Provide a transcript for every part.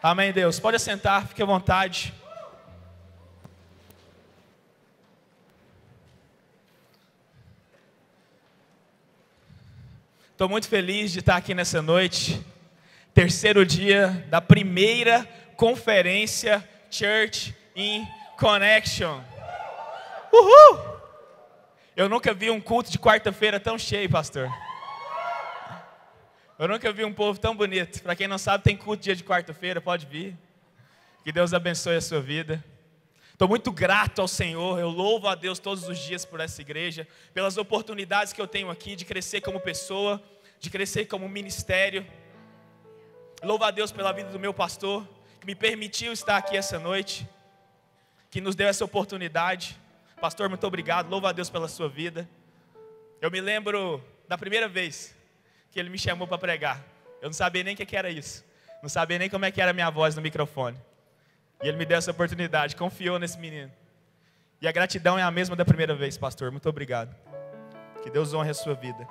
Amém, Deus. Pode assentar, fique à vontade. Estou muito feliz de estar aqui nessa noite. Terceiro dia da primeira conferência Church in Connection. Uhul! Eu nunca vi um culto de quarta-feira tão cheio, pastor. Eu nunca vi um povo tão bonito. Para quem não sabe, tem culto dia de quarta-feira, pode vir. Que Deus abençoe a sua vida. Estou muito grato ao Senhor, eu louvo a Deus todos os dias por essa igreja, pelas oportunidades que eu tenho aqui de crescer como pessoa, de crescer como ministério. Louvo a Deus pela vida do meu pastor, que me permitiu estar aqui essa noite, que nos deu essa oportunidade. Pastor, muito obrigado, louvo a Deus pela sua vida. Eu me lembro da primeira vez que ele me chamou para pregar. Eu não sabia nem o que era isso, não sabia nem como é que era a minha voz no microfone. E ele me deu essa oportunidade, confiou nesse menino. E a gratidão é a mesma da primeira vez, pastor. Muito obrigado. Que Deus honre a sua vida.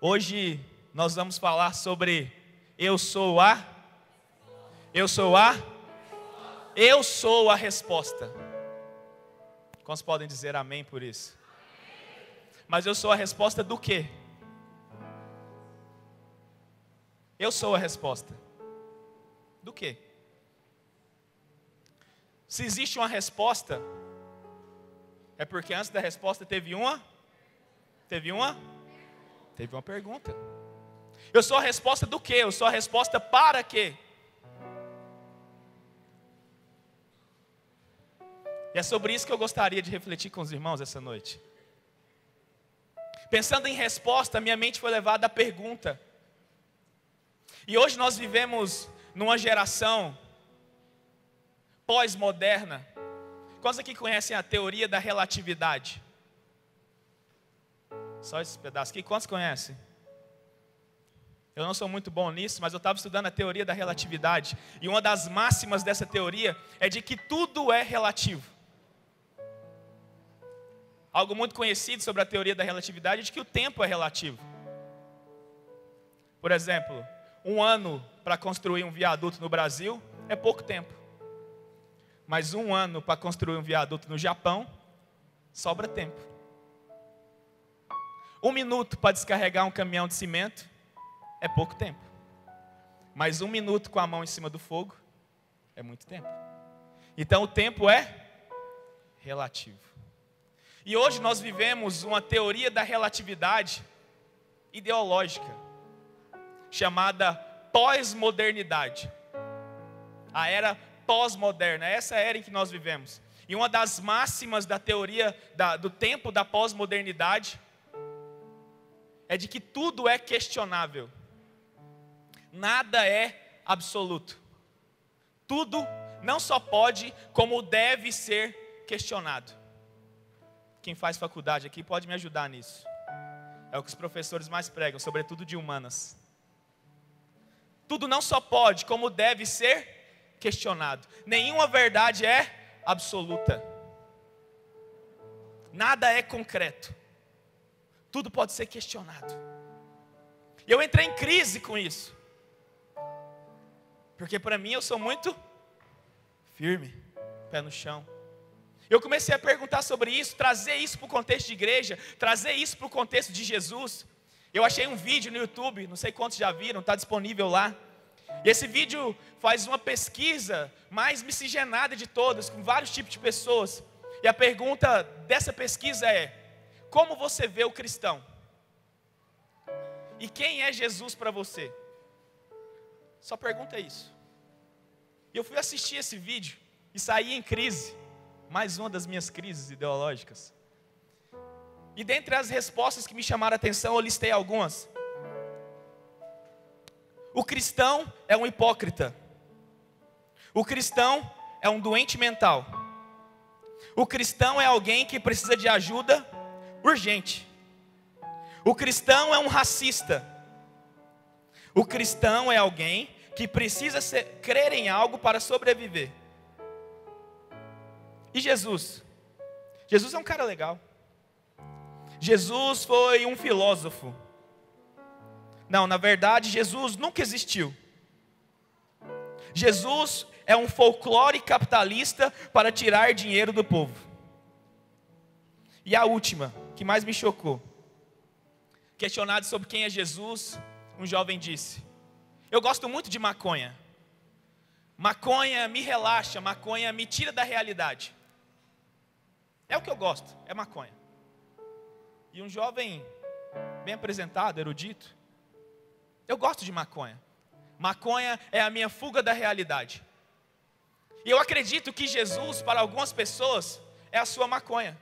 Hoje nós vamos falar sobre eu sou a resposta. Quantos podem dizer amém por isso? Mas eu sou a resposta do quê? Eu sou a resposta do quê? Se existe uma resposta, é porque antes da resposta teve uma pergunta. Eu sou a resposta do quê? Eu sou a resposta para quê? E é sobre isso que eu gostaria de refletir com os irmãos essa noite. Pensando em resposta, minha mente foi levada à pergunta. E hoje nós vivemos numa geração pós-moderna. Quantos aqui conhecem a teoria da relatividade? Só esse pedaço aqui, quantos conhecem? Eu não sou muito bom nisso, mas eu estava estudando a teoria da relatividade. E uma das máximas dessa teoria é de que tudo é relativo. Algo muito conhecido sobre a teoria da relatividade é de que o tempo é relativo. Por exemplo, um ano para construir um viaduto no Brasil é pouco tempo. Mas um ano para construir um viaduto no Japão, sobra tempo. Um minuto para descarregar um caminhão de cimento, é pouco tempo. Mas um minuto com a mão em cima do fogo, é muito tempo. Então o tempo é relativo. E hoje nós vivemos uma teoria da relatividade ideológica, chamada pós-modernidade. A era pós-moderna, essa era em que nós vivemos. E uma das máximas da teoria do tempo da pós-modernidade é de que tudo é questionável. Nada é absoluto. Tudo não só pode, como deve ser questionado. Quem faz faculdade aqui pode me ajudar nisso. É o que os professores mais pregam, sobretudo de humanas. Tudo não só pode, como deve ser questionado. Nenhuma verdade é absoluta. Nada é concreto. Tudo pode ser questionado. E eu entrei em crise com isso. Porque para mim eu sou muito firme, pé no chão. Eu comecei a perguntar sobre isso, trazer isso para o contexto de igreja, trazer isso para o contexto de Jesus. Eu achei um vídeo no YouTube, não sei quantos já viram, está disponível lá. E esse vídeo faz uma pesquisa mais miscigenada de todas, com vários tipos de pessoas. E a pergunta dessa pesquisa é: como você vê o cristão? E quem é Jesus para você? Só pergunta isso. E eu fui assistir esse vídeo e saí em crise. Mais uma das minhas crises ideológicas. E dentre as respostas que me chamaram a atenção, eu listei algumas. O cristão é um hipócrita. O cristão é um doente mental. O cristão é alguém que precisa de ajuda urgente. O cristão é um racista. O cristão é alguém que precisa crer em algo para sobreviver. E Jesus? Jesus é um cara legal. Jesus foi um filósofo. Não, na verdade, Jesus nunca existiu. Jesus é um folclore capitalista para tirar dinheiro do povo. E a última, que mais me chocou. Questionado sobre quem é Jesus, um jovem disse: eu gosto muito de maconha. Maconha me relaxa, maconha me tira da realidade. É o que eu gosto, é maconha. E um jovem bem apresentado, erudito: eu gosto de maconha. Maconha é a minha fuga da realidade. E eu acredito que Jesus, para algumas pessoas, é a sua maconha.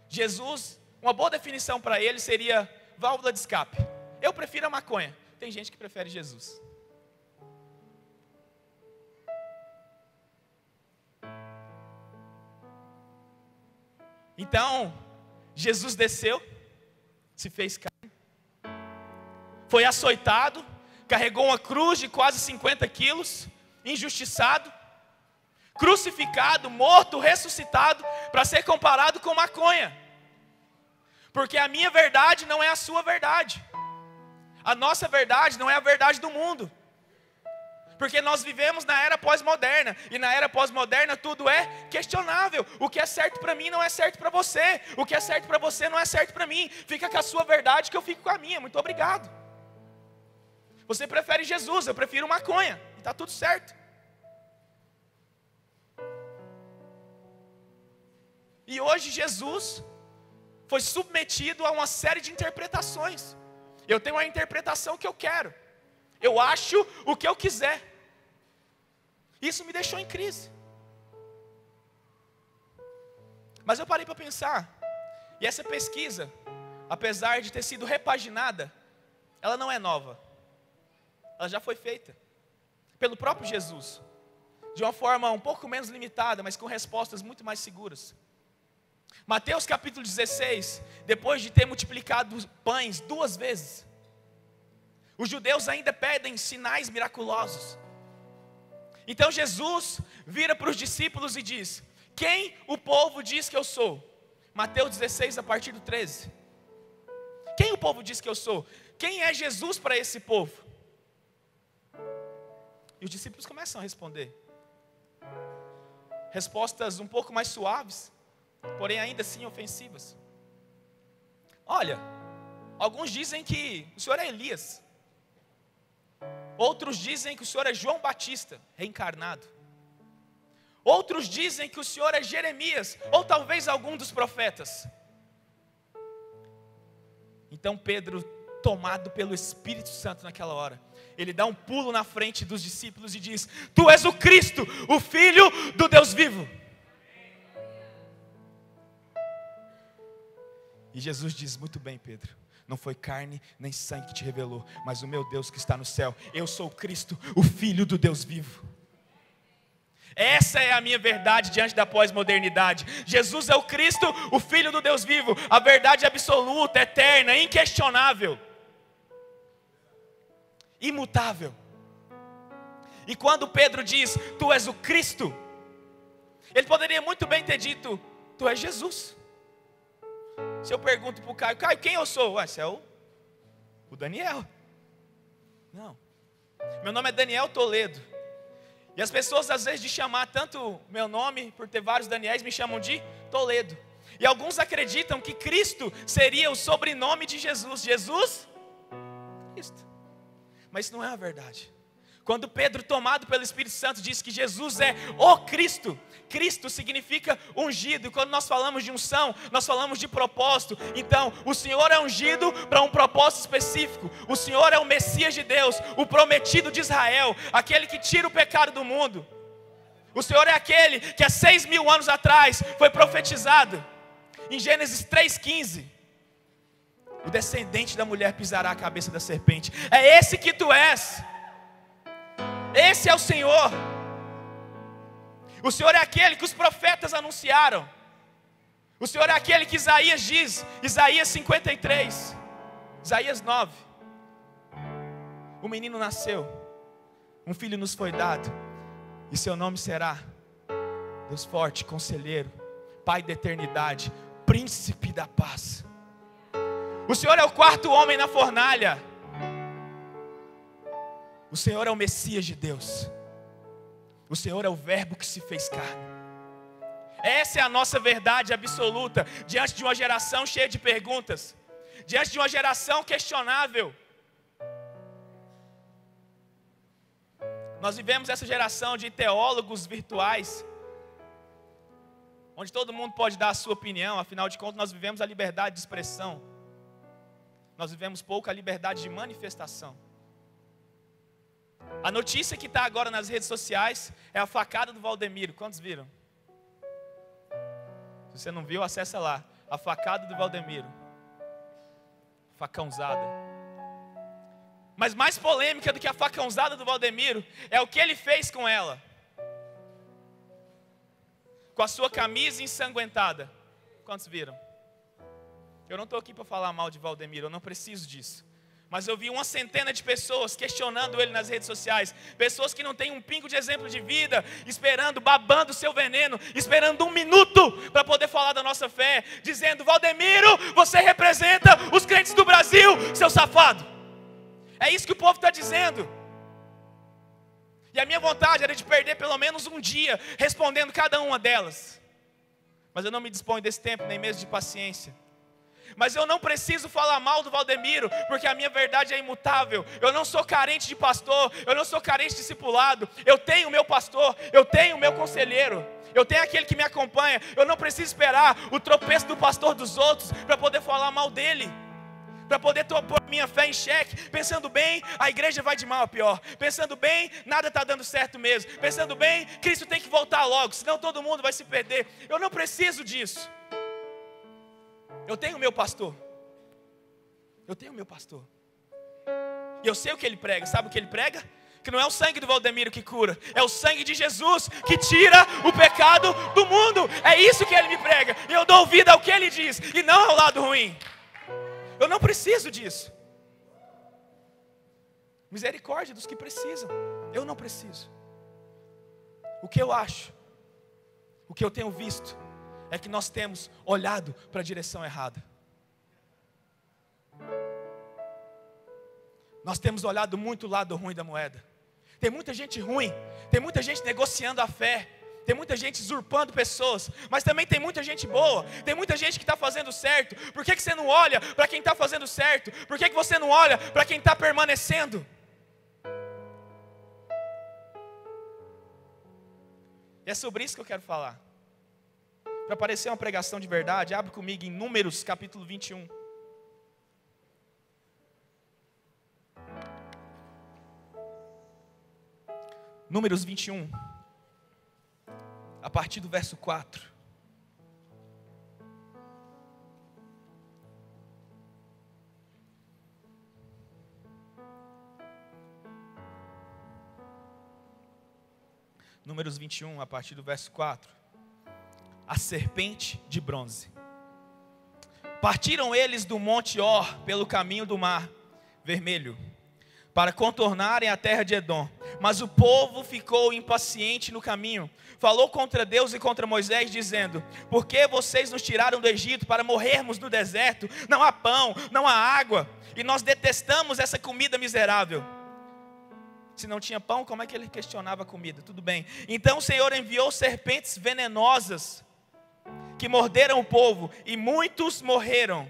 Jesus, uma boa definição para ele seria válvula de escape. Eu prefiro a maconha. Tem gente que prefere Jesus. Então, Jesus desceu, se fez carne, foi açoitado, carregou uma cruz de quase 50 quilos, injustiçado, crucificado, morto, ressuscitado, para ser comparado com maconha. Porque a minha verdade não é a sua verdade. A nossa verdade não é a verdade do mundo. Porque nós vivemos na era pós-moderna. E na era pós-moderna tudo é questionável. O que é certo para mim não é certo para você. O que é certo para você não é certo para mim. Fica com a sua verdade que eu fico com a minha. Muito obrigado. Você prefere Jesus, eu prefiro maconha. E está tudo certo. E hoje Jesus foi submetido a uma série de interpretações. Eu tenho a interpretação que eu quero. Eu acho o que eu quiser. Isso me deixou em crise. Mas eu parei para pensar. E essa pesquisa, apesar de ter sido repaginada, ela não é nova. Ela já foi feita pelo próprio Jesus, de uma forma um pouco menos limitada, mas com respostas muito mais seguras. Mateus capítulo 16, depois de ter multiplicado os pães 2 vezes, os judeus ainda pedem sinais miraculosos. Então Jesus vira para os discípulos e diz: quem o povo diz que eu sou? Mateus 16 a partir do 13. Quem o povo diz que eu sou? Quem é Jesus para esse povo? E os discípulos começam a responder. Respostas um pouco mais suaves, porém ainda assim ofensivas. Olha, alguns dizem que o Senhor é Elias. Outros dizem que o Senhor é João Batista, reencarnado. Outros dizem que o Senhor é Jeremias, ou talvez algum dos profetas. Então Pedro, tomado pelo Espírito Santo naquela hora, ele dá um pulo na frente dos discípulos e diz: tu és o Cristo, o Filho do Deus vivo. E Jesus diz: muito bem, Pedro, não foi carne nem sangue que te revelou, mas o meu Deus que está no céu. Eu sou o Cristo, o Filho do Deus vivo. Essa é a minha verdade diante da pós-modernidade. Jesus é o Cristo, o Filho do Deus vivo. A verdade absoluta, eterna, inquestionável, imutável. E quando Pedro diz: tu és o Cristo, ele poderia muito bem ter dito: tu és Jesus. Se eu pergunto para o Caio: Caio, quem eu sou? Você é o Daniel. Não, meu nome é Daniel Toledo. E as pessoas às vezes de chamar tanto meu nome, por ter vários Daniéis, me chamam de Toledo. E alguns acreditam que Cristo seria o sobrenome de Jesus. Jesus, Cristo. Mas isso não é a verdade. Quando Pedro, tomado pelo Espírito Santo, diz que Jesus é o Cristo, Cristo significa ungido. E quando nós falamos de unção, nós falamos de propósito. Então, o Senhor é ungido para um propósito específico. O Senhor é o Messias de Deus, o prometido de Israel, aquele que tira o pecado do mundo. O Senhor é aquele que há 6.000 anos atrás foi profetizado em Gênesis 3,15. O descendente da mulher pisará a cabeça da serpente. É esse que tu és. Esse é o Senhor. O Senhor é aquele que os profetas anunciaram. O Senhor é aquele que Isaías diz, Isaías 53, Isaías 9. O menino nasceu, um filho nos foi dado, e seu nome será Deus forte, conselheiro, Pai da eternidade, príncipe da paz. O Senhor é o 4º homem na fornalha. O Senhor é o Messias de Deus. O Senhor é o verbo que se fez carne. Essa é a nossa verdade absoluta, diante de uma geração cheia de perguntas, diante de uma geração questionável. Nós vivemos essa geração de teólogos virtuais, onde todo mundo pode dar a sua opinião. Afinal de contas, nós vivemos a liberdade de expressão. Nós vivemos pouca liberdade de manifestação. A notícia que está agora nas redes sociais é a facada do Valdemiro. Quantos viram? Se você não viu, acessa lá. A facada do Valdemiro. Facãozada. Mas mais polêmica do que a facãozada do Valdemiro é o que ele fez com ela. Com a sua camisa ensanguentada. Quantos viram? Eu não estou aqui para falar mal de Valdemiro, eu não preciso disso. Mas eu vi uma centena de pessoas questionando ele nas redes sociais. Pessoas que não têm um pingo de exemplo de vida, esperando, babando o seu veneno, esperando 1 minuto para poder falar da nossa fé, dizendo: Valdemiro, você representa os crentes do Brasil, seu safado. É isso que o povo está dizendo. E a minha vontade era de perder pelo menos um dia respondendo cada uma delas. Mas eu não me disponho desse tempo, nem mesmo de paciência. Mas eu não preciso falar mal do Valdemiro, porque a minha verdade é imutável. Eu não sou carente de pastor, eu não sou carente de discipulado. Eu tenho o meu pastor, eu tenho o meu conselheiro, eu tenho aquele que me acompanha. Eu não preciso esperar o tropeço do pastor dos outros para poder falar mal dele, para poder pôr minha fé em xeque. Pensando bem, a igreja vai de mal a pior. Pensando bem, nada está dando certo mesmo. Pensando bem, Cristo tem que voltar logo, senão todo mundo vai se perder. Eu não preciso disso. Eu tenho o meu pastor. Eu tenho o meu pastor. E eu sei o que ele prega. Sabe o que ele prega? Que não é o sangue do Valdemiro que cura, é o sangue de Jesus que tira o pecado do mundo. É isso que ele me prega. E eu dou ouvido ao que ele diz, e não ao lado ruim. Eu não preciso disso. Misericórdia dos que precisam. Eu não preciso. O que eu acho, o que eu tenho visto, é que nós temos olhado para a direção errada. Nós temos olhado muito o lado ruim da moeda. Tem muita gente ruim, tem muita gente negociando a fé, tem muita gente usurpando pessoas, mas também tem muita gente boa, tem muita gente que está fazendo certo. Por que você não olha para quem está fazendo certo? Por que você não olha para quem está permanecendo? E é sobre isso que eu quero falar. Para parecer uma pregação de verdade, abre comigo em Números capítulo 21. Números 21, a partir do verso 4. Números 21, a partir do verso 4. A serpente de bronze. Partiram eles do monte Or pelo caminho do mar Vermelho, para contornarem a terra de Edom. Mas o povo ficou impaciente no caminho, falou contra Deus e contra Moisés, dizendo: por que vocês nos tiraram do Egito para morrermos no deserto? Não há pão, não há água, e nós detestamos essa comida miserável. Se não tinha pão, como é que ele questionava a comida? Tudo bem. Então o Senhor enviou serpentes venenosas que morderam o povo, e muitos morreram.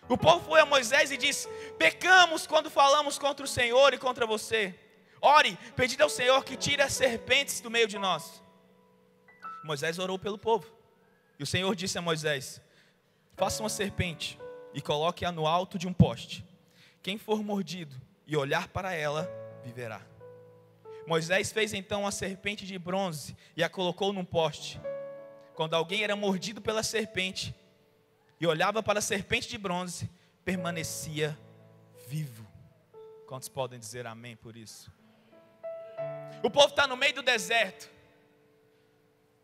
O povo foi a Moisés e disse: pecamos quando falamos contra o Senhor e contra você. Ore, pedindo ao Senhor que tire as serpentes do meio de nós. Moisés orou pelo povo, e o Senhor disse a Moisés: faça uma serpente e coloque-a no alto de um poste. Quem for mordido e olhar para ela, viverá. Moisés fez então uma serpente de bronze e a colocou num poste. Quando alguém era mordido pela serpente e olhava para a serpente de bronze, permanecia vivo. Quantos podem dizer amém por isso? O povo está no meio do deserto.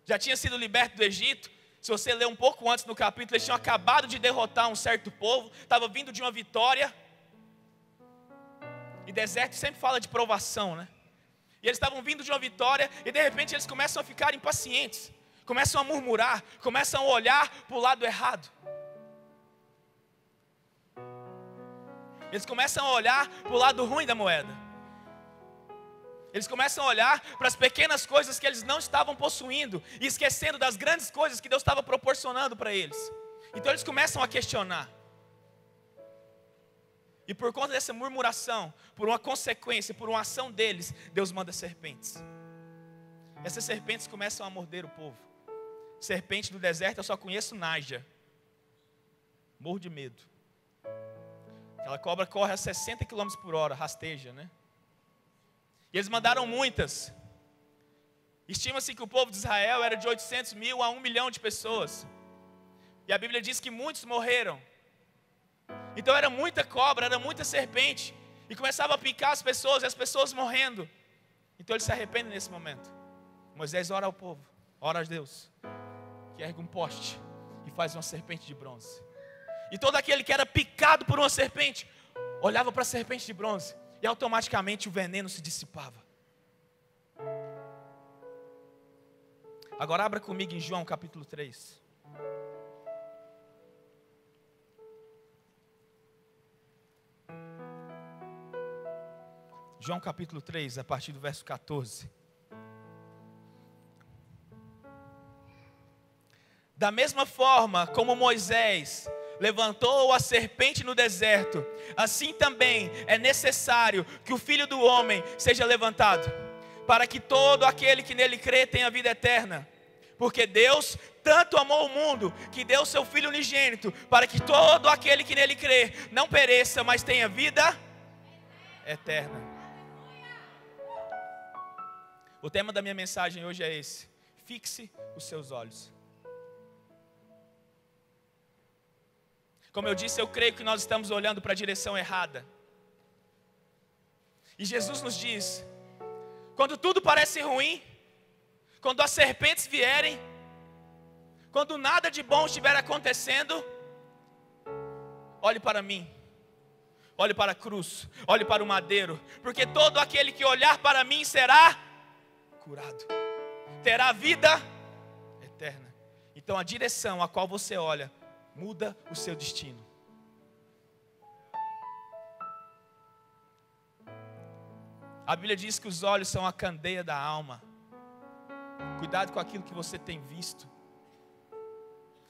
Já tinha sido liberto do Egito. Se você ler um pouco antes no capítulo, eles tinham acabado de derrotar um certo povo, estava vindo de uma vitória. E deserto sempre fala de provação, né? E eles estavam vindo de uma vitória, e de repente eles começam a ficar impacientes, começam a murmurar, começam a olhar para o lado errado. Eles começam a olhar para o lado ruim da moeda. Eles começam a olhar para as pequenas coisas que eles não estavam possuindo e esquecendo das grandes coisas que Deus estava proporcionando para eles. Então eles começam a questionar. E por conta dessa murmuração, por uma consequência, por uma ação deles, Deus manda serpentes. Essas serpentes começam a morder o povo. Serpente do deserto, eu só conheço Naja. Morro de medo. Aquela cobra corre a 60 km por hora, rasteja, né? E eles mandaram muitas. Estima-se que o povo de Israel era de 800 mil a 1 milhão de pessoas. E a Bíblia diz que muitos morreram. Então era muita cobra, era muita serpente. E começava a picar as pessoas, e as pessoas morrendo. Então eles se arrependem nesse momento. Moisés ora ao povo, ora a Deus, que ergue um poste e faz uma serpente de bronze. E todo aquele que era picado por uma serpente, olhava para a serpente de bronze, e automaticamente o veneno se dissipava. Agora abra comigo em João capítulo 3. João capítulo 3, a partir do verso 14. Da mesma forma como Moisés levantou a serpente no deserto, assim também é necessário que o Filho do Homem seja levantado, para que todo aquele que nele crê tenha vida eterna. Porque Deus tanto amou o mundo, que deu seu Filho unigênito, para que todo aquele que nele crê não pereça, mas tenha vida eterna. O tema da minha mensagem hoje é esse: fixe os seus olhos. Como eu disse, eu creio que nós estamos olhando para a direção errada. E Jesus nos diz: quando tudo parece ruim, quando as serpentes vierem, quando nada de bom estiver acontecendo, olhe para mim, olhe para a cruz, olhe para o madeiro, porque todo aquele que olhar para mim será curado, terá vida eterna. Então a direção a qual você olha muda o seu destino. A Bíblia diz que os olhos são a candeia da alma. Cuidado com aquilo que você tem visto.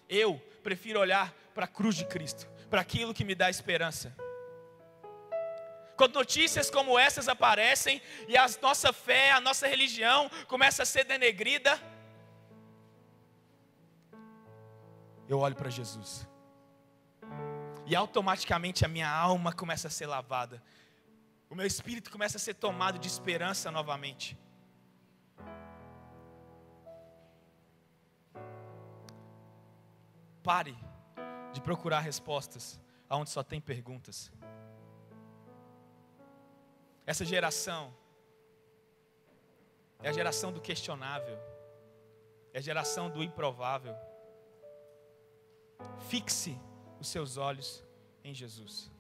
Eu prefiro olhar para a cruz de Cristo, para aquilo que me dá esperança. Quando notícias como essas aparecem e a nossa fé, a nossa religião começa a ser denegrida, eu olho para Jesus. E automaticamente a minha alma começa a ser lavada. O meu espírito começa a ser tomado de esperança novamente. Pare de procurar respostas aonde só tem perguntas. Essa geração é a geração do questionável, é a geração do improvável. Fixe os seus olhos em Jesus.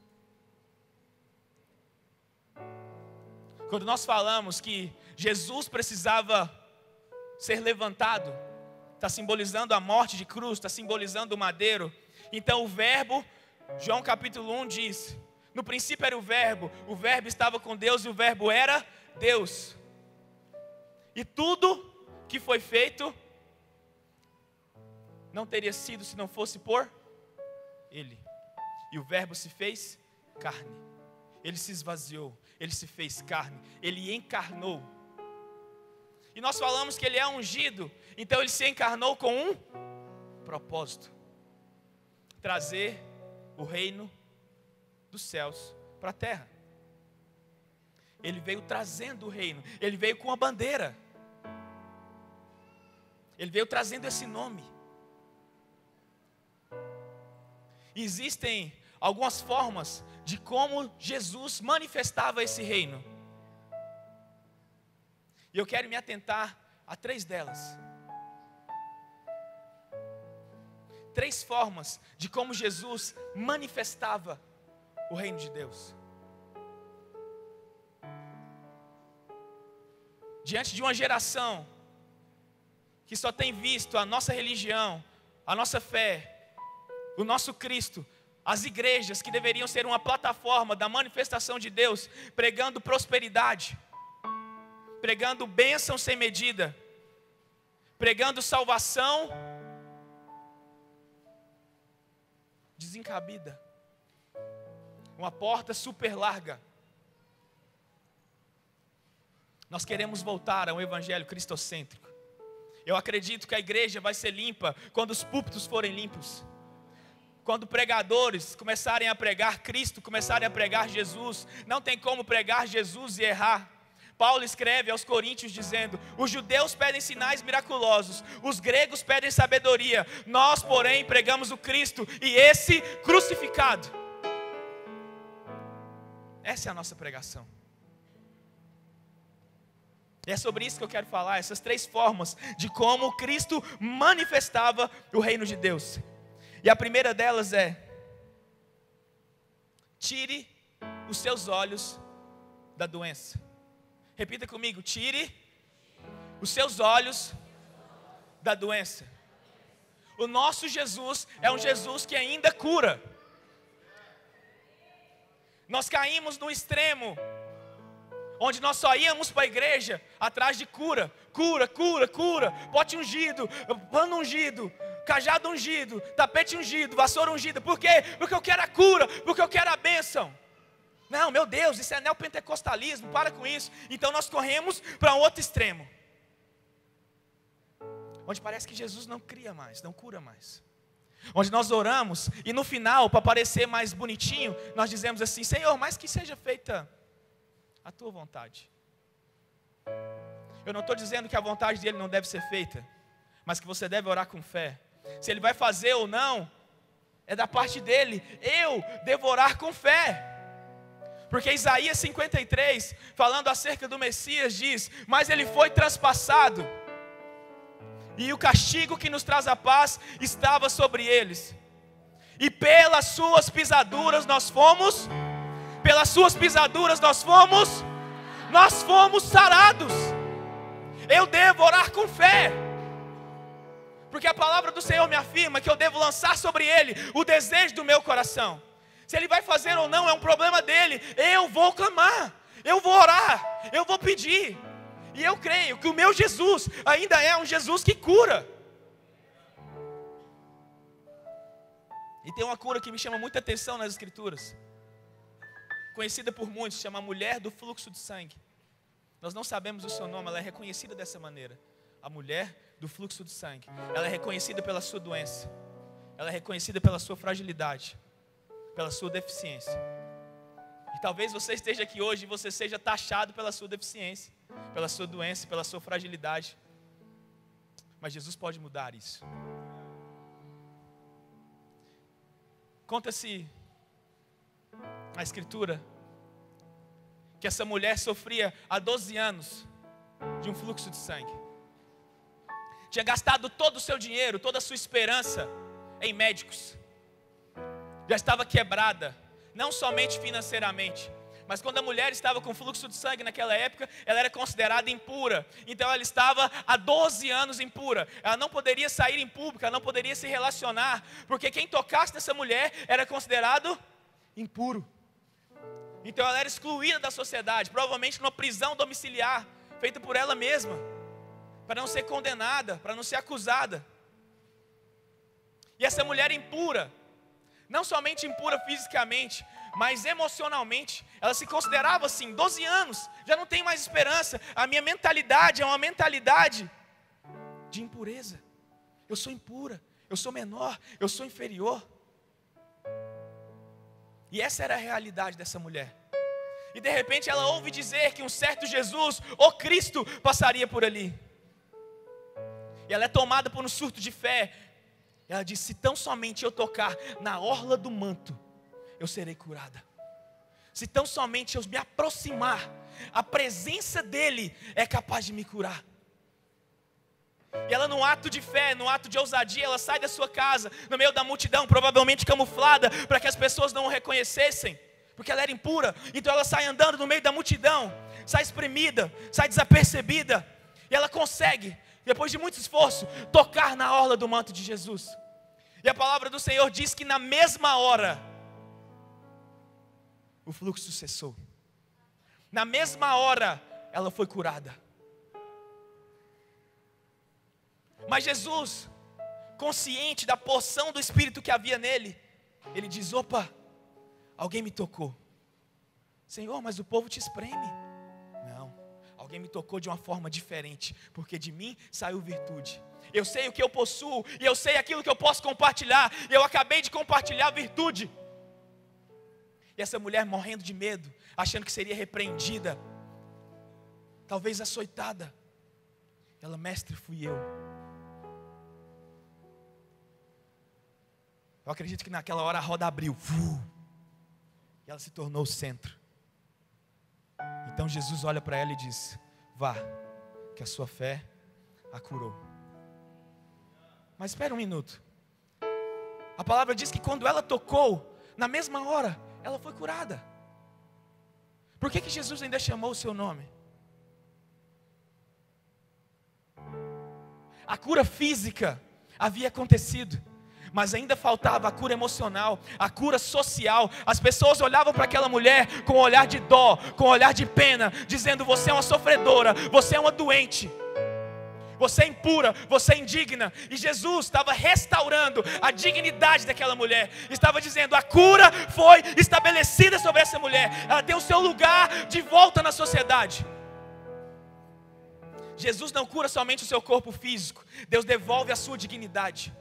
Quando nós falamos que Jesus precisava ser levantado, está simbolizando a morte de cruz, está simbolizando o madeiro. Então o verbo, João capítulo 1 diz: no princípio era o verbo estava com Deus e o verbo era Deus. E tudo que foi feito não teria sido se não fosse por Ele. E o verbo se fez carne. Ele se esvaziou, Ele se fez carne, Ele encarnou. E nós falamos que Ele é ungido, então Ele se encarnou com um propósito: trazer o reino dos céus para a terra. Ele veio trazendo o reino, Ele veio com a bandeira, Ele veio trazendo esse nome. Existem algumas formas de como Jesus manifestava esse reino. E eu quero me atentar a 3 delas. 3 formas de como Jesus manifestava o reino de Deus. Diante de uma geração que só tem visto a nossa religião, a nossa fé, o nosso Cristo, as igrejas que deveriam ser uma plataforma da manifestação de Deus, pregando prosperidade, pregando bênção sem medida, pregando salvação desencabida, uma porta super larga. Nós queremos voltar a um evangelho cristocêntrico. Eu acredito que a igreja vai ser limpa quando os púlpitos forem limpos. Quando pregadores começarem a pregar Cristo, começarem a pregar Jesus. Não tem como pregar Jesus e errar. Paulo escreve aos Coríntios dizendo: os judeus pedem sinais miraculosos, os gregos pedem sabedoria, nós porém pregamos o Cristo e esse crucificado. Essa é a nossa pregação. E é sobre isso que eu quero falar, essas 3 formas de como Cristo manifestava o reino de Deus. E a primeira delas é: tire os seus olhos da doença. Repita comigo: tire os seus olhos da doença. O nosso Jesus é um Jesus que ainda cura. Nós caímos no extremo onde nós só íamos para a igreja atrás de cura, pote ungido, pano ungido, cajado ungido, tapete ungido, vassoura ungida. Por quê? Porque eu quero a cura, porque eu quero a bênção. Não, meu Deus, isso é neopentecostalismo, para com isso. Então nós corremos para um outro extremo, onde parece que Jesus não cria mais, não cura mais. Onde nós oramos e no final, para parecer mais bonitinho, nós dizemos assim: Senhor, mas que seja feita a tua vontade. Eu não estou dizendo que a vontade dele não deve ser feita, mas que você deve orar com fé. Se ele vai fazer ou não, é da parte dele. Eu devo orar com fé. Porque Isaías 53, falando acerca do Messias, diz: mas ele foi transpassado, e o castigo que nos traz a paz estava sobre eles, e pelas suas pisaduras nós fomos sarados. Eu devo orar com fé, porque a palavra do Senhor me afirma que eu devo lançar sobre ele o desejo do meu coração. Se ele vai fazer ou não é um problema dele. Eu vou clamar, eu vou orar, eu vou pedir. E eu creio que o meu Jesus ainda é um Jesus que cura. E tem uma cura que me chama muita atenção nas Escrituras, conhecida por muitos, se chama a mulher do fluxo de sangue. Nós não sabemos o seu nome, ela é reconhecida dessa maneira. A mulher do fluxo de sangue. Ela é reconhecida pela sua doença. Ela é reconhecida pela sua fragilidade, pela sua deficiência. E talvez você esteja aqui hoje e você seja taxado pela sua deficiência, pela sua doença, pela sua fragilidade. Mas Jesus pode mudar isso. Conta-se na Escritura que essa mulher sofria há 12 anos de um fluxo de sangue. Tinha gastado todo o seu dinheiro, toda a sua esperança em médicos. Já estava quebrada, não somente financeiramente, mas quando a mulher estava com fluxo de sangue naquela época, ela era considerada impura. Então ela estava há 12 anos impura. Ela não poderia sair em público, ela não poderia se relacionar, porque quem tocasse nessa mulher era considerado impuro. Então ela era excluída da sociedade, provavelmente numa prisão domiciliar, feita por ela mesma, para não ser condenada, para não ser acusada. E essa mulher impura, não somente impura fisicamente, mas emocionalmente, ela se considerava assim: 12 anos, já não tem mais esperança. A minha mentalidade é uma mentalidade de impureza. Eu sou impura, eu sou menor, eu sou inferior. E essa era a realidade dessa mulher. E de repente ela ouve dizer que um certo Jesus, o Cristo, passaria por ali. E ela é tomada por um surto de fé. Ela diz: se tão somente eu tocar na orla do manto, eu serei curada. Se tão somente eu me aproximar, a presença dele é capaz de me curar. E ela, num ato de fé, num ato de ousadia, ela sai da sua casa, no meio da multidão, provavelmente camuflada, para que as pessoas não o reconhecessem, porque ela era impura. Então ela sai andando no meio da multidão, sai espremida, sai desapercebida, e ela consegue, depois de muito esforço, tocar na orla do manto de Jesus. E a palavra do Senhor diz que na mesma hora, o fluxo cessou. Na mesma hora, ela foi curada. Mas Jesus, consciente da porção do Espírito que havia nele, ele diz: opa, alguém me tocou. Senhor, mas o povo te espreme. Não, alguém me tocou de uma forma diferente, porque de mim saiu virtude. Eu sei o que eu possuo, e eu sei aquilo que eu posso compartilhar, e eu acabei de compartilhar a virtude. E essa mulher morrendo de medo, achando que seria repreendida, talvez açoitada, ela: mestre, fui eu. Eu acredito que naquela hora a roda abriu, e ela se tornou o centro. Então Jesus olha para ela e diz: vá, que a sua fé a curou. Mas espera um minuto. A palavra diz que quando ela tocou, na mesma hora, ela foi curada. Por que Jesus ainda chamou o seu nome? A cura física havia acontecido, mas ainda faltava a cura emocional, a cura social. As pessoas olhavam para aquela mulher com um olhar de dó, com um olhar de pena, dizendo: você é uma sofredora, você é uma doente, você é impura, você é indigna. E Jesus estava restaurando a dignidade daquela mulher, estava dizendo: a cura foi estabelecida sobre essa mulher, ela tem o seu lugar de volta na sociedade. Jesus não cura somente o seu corpo físico, Deus devolve a sua dignidade.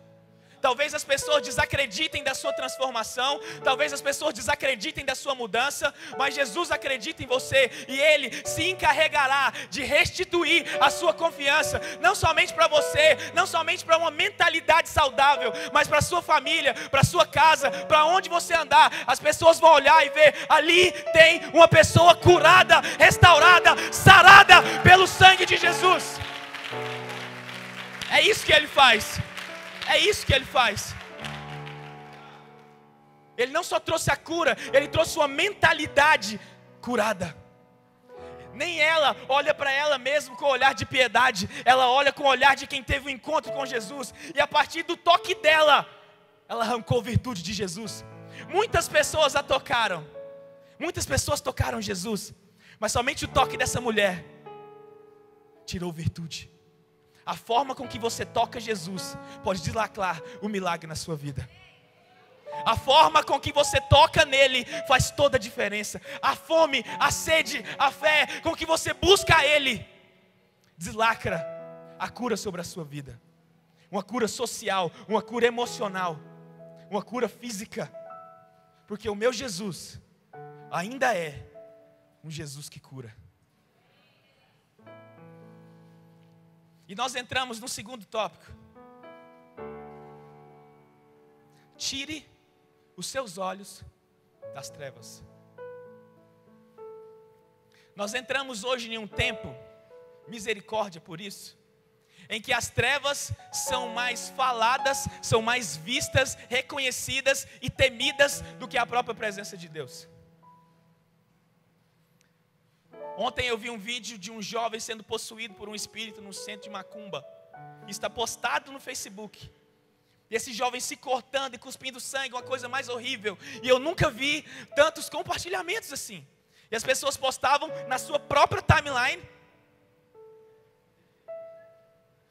Talvez as pessoas desacreditem da sua transformação, talvez as pessoas desacreditem da sua mudança, mas Jesus acredita em você, e Ele se encarregará de restituir a sua confiança, não somente para você, não somente para uma mentalidade saudável, mas para a sua família, para a sua casa, para onde você andar. As pessoas vão olhar e ver: ali tem uma pessoa curada, restaurada, sarada pelo sangue de Jesus. É isso que Ele faz. É isso que Ele faz. Ele não só trouxe a cura, Ele trouxe uma mentalidade curada. Nem ela olha para ela mesma com olhar de piedade, ela olha com o olhar de quem teve um encontro com Jesus, e a partir do toque dela, ela arrancou virtude de Jesus. Muitas pessoas a tocaram, muitas pessoas tocaram Jesus, mas somente o toque dessa mulher tirou virtude. A forma com que você toca Jesus pode deslacrar o milagre na sua vida. A forma com que você toca nele faz toda a diferença. A fome, a sede, a fé com que você busca a Ele deslacra a cura sobre a sua vida. Uma cura social, uma cura emocional, uma cura física. Porque o meu Jesus ainda é um Jesus que cura. E nós entramos no segundo tópico. Tire os seus olhos das trevas. Nós entramos hoje em um tempo, misericórdia por isso, em que as trevas são mais faladas, são mais vistas, reconhecidas e temidas do que a própria presença de Deus. Ontem eu vi um vídeo de um jovem sendo possuído por um espírito no centro de Macumba. Está postado no Facebook. E esse jovem se cortando e cuspindo sangue, uma coisa mais horrível. E eu nunca vi tantos compartilhamentos assim. E as pessoas postavam na sua própria timeline,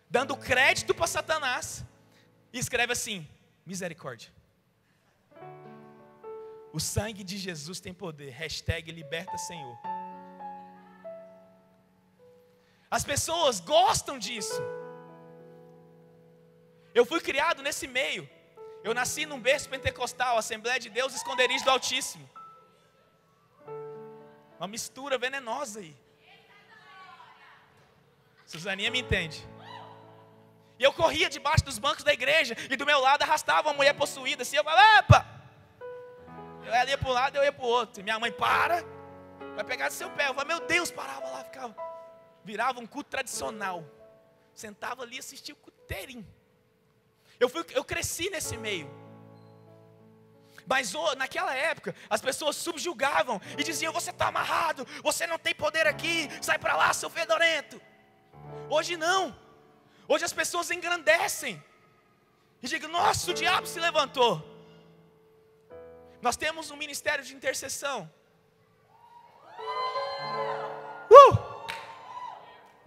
dando crédito para Satanás. E escreve assim: misericórdia. O sangue de Jesus tem poder. Hashtag liberta Senhor. As pessoas gostam disso. Eu fui criado nesse meio. Eu nasci num berço pentecostal, Assembleia de Deus, Esconderijo do Altíssimo. Uma mistura venenosa aí. Suzaninha me entende. E eu corria debaixo dos bancos da igreja, e do meu lado arrastava uma mulher possuída assim. Eu falava: epa! Ela ia para um lado, eu ia para o outro. E minha mãe: para, vai pegar do seu pé. Eu falava: meu Deus, parava lá, ficava. Virava um culto tradicional. Sentava ali e assistia o culto inteirinho. Eu cresci nesse meio. Mas naquela época, as pessoas subjugavam e diziam: você está amarrado, você não tem poder aqui, sai para lá, seu fedorento. Hoje não. Hoje as pessoas engrandecem e digam: nossa, o diabo se levantou. Nós temos um ministério de intercessão.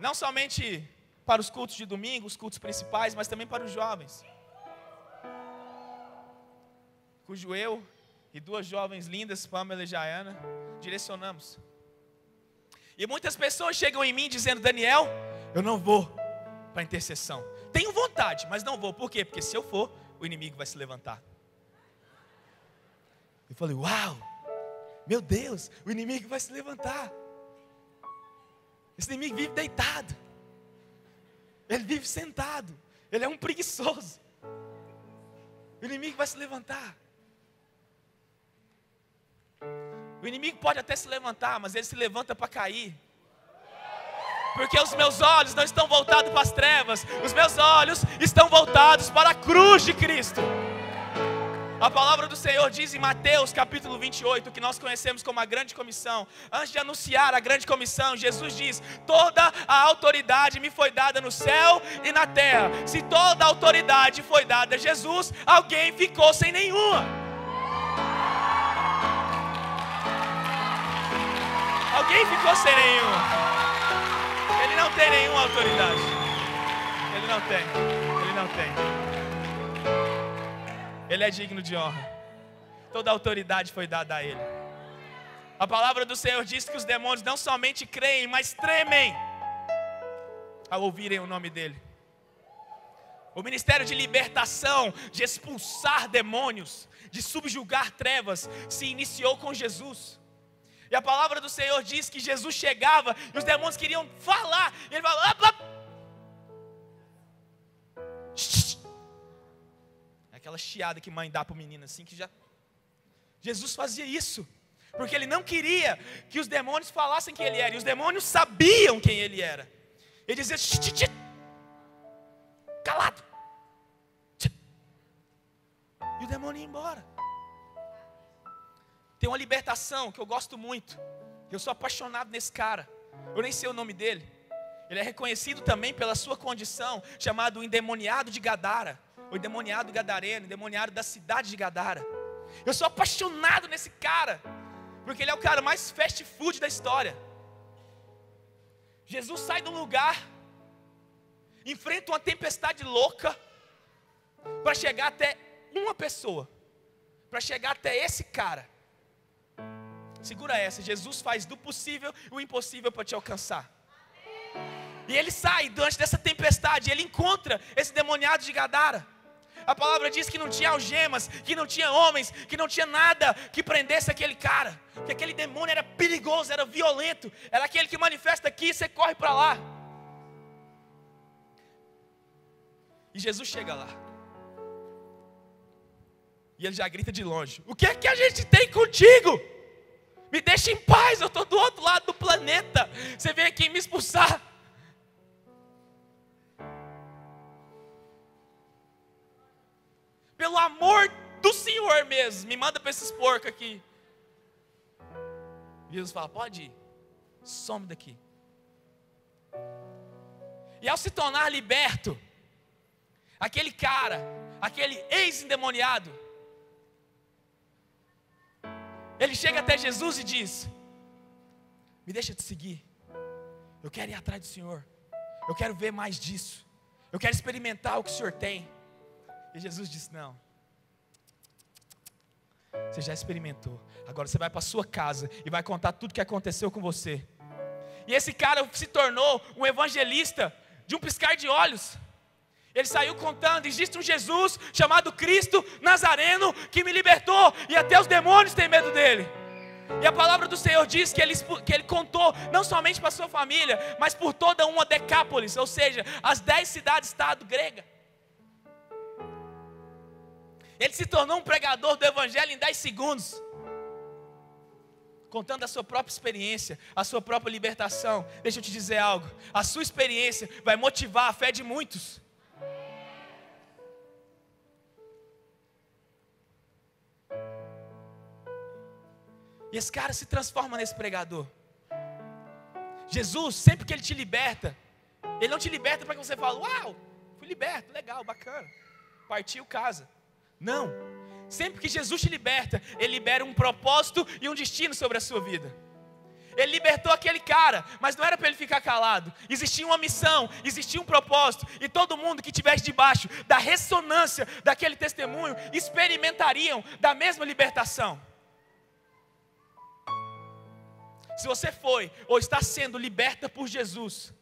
Não somente para os cultos de domingo, os cultos principais, mas também para os jovens. Cujo eu e 2 jovens lindas, Pamela e Jaiana, direcionamos. E muitas pessoas chegam em mim dizendo: Daniel, eu não vou para a intercessão. Tenho vontade, mas não vou. Por quê? Porque se eu for, o inimigo vai se levantar. Eu falei: uau, meu Deus, o inimigo vai se levantar. Esse inimigo vive deitado. Ele vive sentado. Ele é um preguiçoso. O inimigo vai se levantar. O inimigo pode até se levantar, mas ele se levanta para cair. Porque os meus olhos não estão voltados para as trevas. Os meus olhos estão voltados para a cruz de Cristo. A palavra do Senhor diz em Mateus capítulo 28, que nós conhecemos como a grande comissão. Antes de anunciar a grande comissão, Jesus diz: toda a autoridade me foi dada no céu e na terra. Se toda a autoridade foi dada a Jesus, alguém ficou sem nenhuma. Alguém ficou sem nenhuma. Ele não tem nenhuma autoridade. Ele não tem. Ele é digno de honra. Toda a autoridade foi dada a Ele. A palavra do Senhor diz que os demônios não somente creem, mas tremem ao ouvirem o nome dEle. O ministério de libertação, de expulsar demônios, de subjugar trevas, se iniciou com Jesus. E a palavra do Senhor diz que Jesus chegava e os demônios queriam falar. E Ele falava: aquela chiada que mãe dá para o menino assim, que já... Jesus fazia isso, porque Ele não queria que os demônios falassem quem Ele era. E os demônios sabiam quem Ele era. Ele dizia: calado. E o demônio ia embora. Tem uma libertação que eu gosto muito. Eu sou apaixonado nesse cara. Eu nem sei o nome dele. Ele é reconhecido também pela sua condição, chamado o endemoniado de Gadara, o endemoniado gadareno, o endemoniado da cidade de Gadara. Eu sou apaixonado nesse cara, porque ele é o cara mais fast food da história. Jesus sai do lugar, enfrenta uma tempestade louca, para chegar até uma pessoa, para chegar até esse cara. Segura essa: Jesus faz do possível o impossível para te alcançar. E ele sai diante dessa tempestade, ele encontra esse demoniado de Gadara. A palavra diz que não tinha algemas, que não tinha homens, que não tinha nada que prendesse aquele cara, que aquele demônio era perigoso, era violento, era aquele que manifesta aqui e você corre para lá. E Jesus chega lá, e ele já grita de longe: o que é que a gente tem contigo? Me deixa em paz, eu estou do outro lado do planeta. Você vem aqui me expulsar. Pelo amor do Senhor mesmo, me manda para esses porcos aqui. Jesus fala: pode ir, some daqui. E ao se tornar liberto, aquele cara, aquele ex-endemoniado, ele chega até Jesus e diz: me deixa te seguir. Eu quero ir atrás do Senhor. Eu quero ver mais disso. Eu quero experimentar o que o Senhor tem. E Jesus disse: não. Você já experimentou. Agora você vai para a sua casa e vai contar tudo o que aconteceu com você. E esse cara se tornou um evangelista de um piscar de olhos. Ele saiu contando: existe um Jesus chamado Cristo Nazareno que me libertou, e até os demônios têm medo dele. E a palavra do Senhor diz que ele contou não somente para sua família, mas por toda uma Decápolis, ou seja, as 10 cidades-estado grega. Ele se tornou um pregador do evangelho em 10 segundos, contando a sua própria experiência, a sua própria libertação. Deixa eu te dizer algo: a sua experiência vai motivar a fé de muitos. E esse cara se transforma nesse pregador. Jesus, sempre que Ele te liberta, Ele não te liberta para que você fale: uau, fui liberto, legal, bacana, partiu, casa. Não, sempre que Jesus te liberta, Ele libera um propósito e um destino sobre a sua vida. Ele libertou aquele cara, mas não era para ele ficar calado. Existia uma missão, existia um propósito, e todo mundo que estivesse debaixo da ressonância daquele testemunho experimentariam da mesma libertação. Se você foi ou está sendo liberta por Jesus,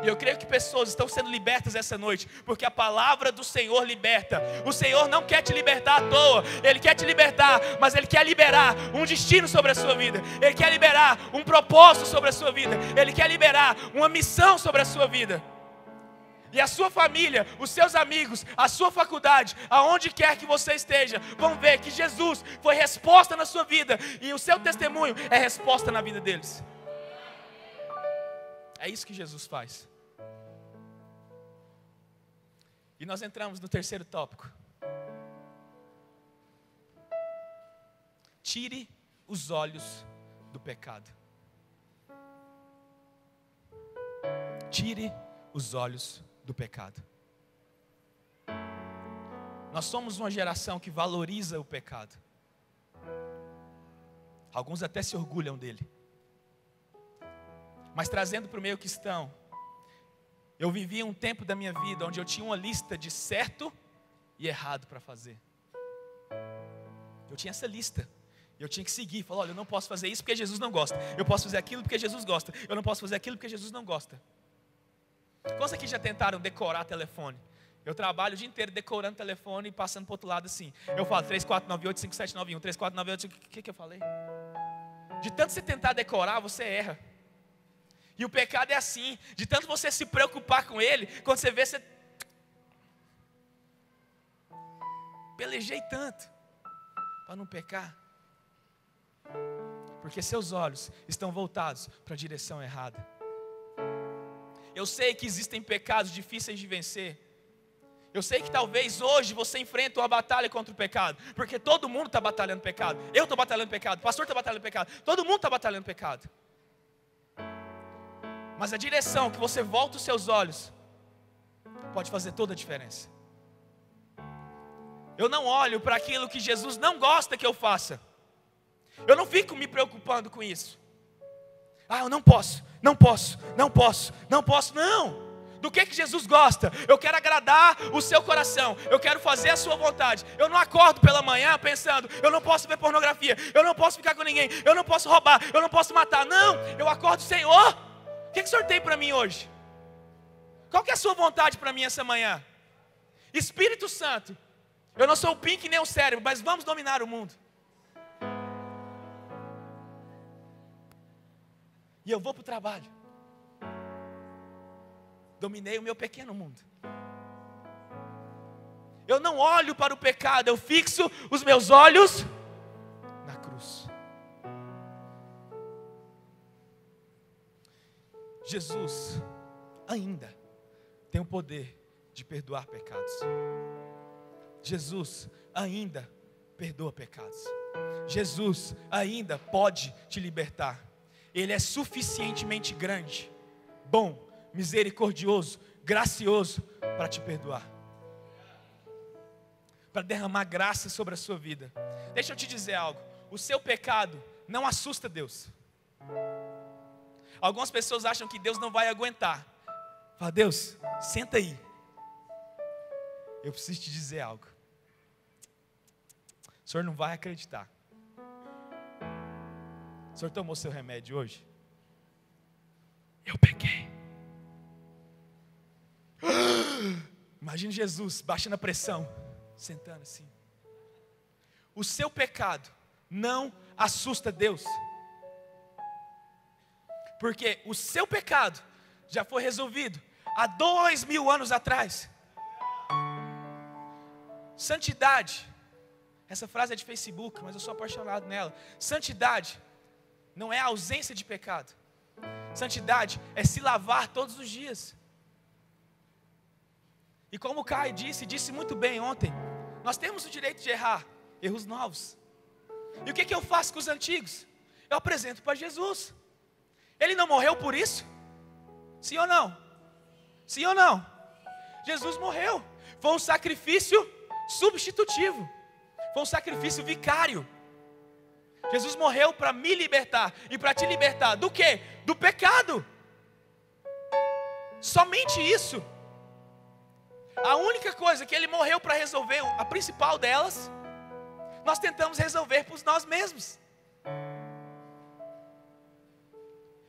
e eu creio que pessoas estão sendo libertas essa noite, porque a palavra do Senhor liberta. O Senhor não quer te libertar à toa, Ele quer te libertar, mas Ele quer liberar um destino sobre a sua vida, Ele quer liberar um propósito sobre a sua vida, Ele quer liberar uma missão sobre a sua vida. E a sua família, os seus amigos, a sua faculdade, aonde quer que você esteja, vão ver que Jesus foi resposta na sua vida, e o seu testemunho é resposta na vida deles. É isso que Jesus faz. E nós entramos no terceiro tópico. Tire os olhos do pecado. Tire os olhos do pecado. Nós somos uma geração que valoriza o pecado. Alguns até se orgulham dele. Mas trazendo para o meio cristão, eu vivia um tempo da minha vida onde eu tinha uma lista de certo e errado para fazer. Eu tinha essa lista. Eu tinha que seguir, falar, olha, eu não posso fazer isso porque Jesus não gosta. Eu posso fazer aquilo porque Jesus gosta. Eu não posso fazer aquilo porque Jesus não gosta. Quantos aqui já tentaram decorar telefone? Eu trabalho o dia inteiro decorando telefone e passando para o outro lado assim. Eu falo 3498-5791, 3498, o que eu falei? De tanto você tentar decorar, você erra. E o pecado é assim, de tanto você se preocupar com ele, quando você vê, você pelejei tanto para não pecar, porque seus olhos estão voltados para a direção errada. Eu sei que existem pecados difíceis de vencer. Eu sei que talvez hoje você enfrenta uma batalha contra o pecado, porque todo mundo está batalhando pecado. Eu estou batalhando pecado, o pastor está batalhando pecado, todo mundo está batalhando pecado. Mas a direção que você volta os seus olhos pode fazer toda a diferença. Eu não olho para aquilo que Jesus não gosta que eu faça. Eu não fico me preocupando com isso. Eu não posso. Não. Do que Jesus gosta? Eu quero agradar o seu coração. Eu quero fazer a sua vontade. Eu não acordo pela manhã pensando, eu não posso ver pornografia, eu não posso ficar com ninguém, eu não posso roubar, eu não posso matar. Não, eu acordo, Senhor, o que o Senhor tem para mim hoje? Qual que é a sua vontade para mim essa manhã? Espírito Santo, eu não sou o Pink nem o cérebro, mas vamos dominar o mundo. E eu vou para o trabalho. Dominei o meu pequeno mundo. Eu não olho para o pecado, eu fixo os meus olhos na cruz. Jesus ainda tem o poder de perdoar pecados. Jesus ainda perdoa pecados. Jesus ainda pode te libertar. Ele é suficientemente grande, bom, misericordioso, gracioso para te perdoar, para derramar graça sobre a sua vida. Deixa eu te dizer algo, o seu pecado não assusta Deus. Algumas pessoas acham que Deus não vai aguentar. Fala, Deus, senta aí. Eu preciso te dizer algo. O Senhor não vai acreditar. O Senhor tomou seu remédio hoje? Eu pequei. Imagina Jesus baixando a pressão, sentando assim. O seu pecado não assusta Deus, porque o seu pecado já foi resolvido há 2000 anos atrás. Santidade, essa frase é de Facebook, mas eu sou apaixonado nela. Santidade não é a ausência de pecado. Santidade é se lavar todos os dias. E como o Caio disse muito bem ontem, nós temos o direito de errar, erros novos. E o que eu faço com os antigos? Eu apresento para Jesus. Ele não morreu por isso? Sim ou não? Sim ou não? Jesus morreu. Foi um sacrifício substitutivo. Foi um sacrifício vicário. Jesus morreu para me libertar e para te libertar do quê? Do pecado. Somente isso. A única coisa que Ele morreu para resolver, a principal delas, nós tentamos resolver por nós mesmos.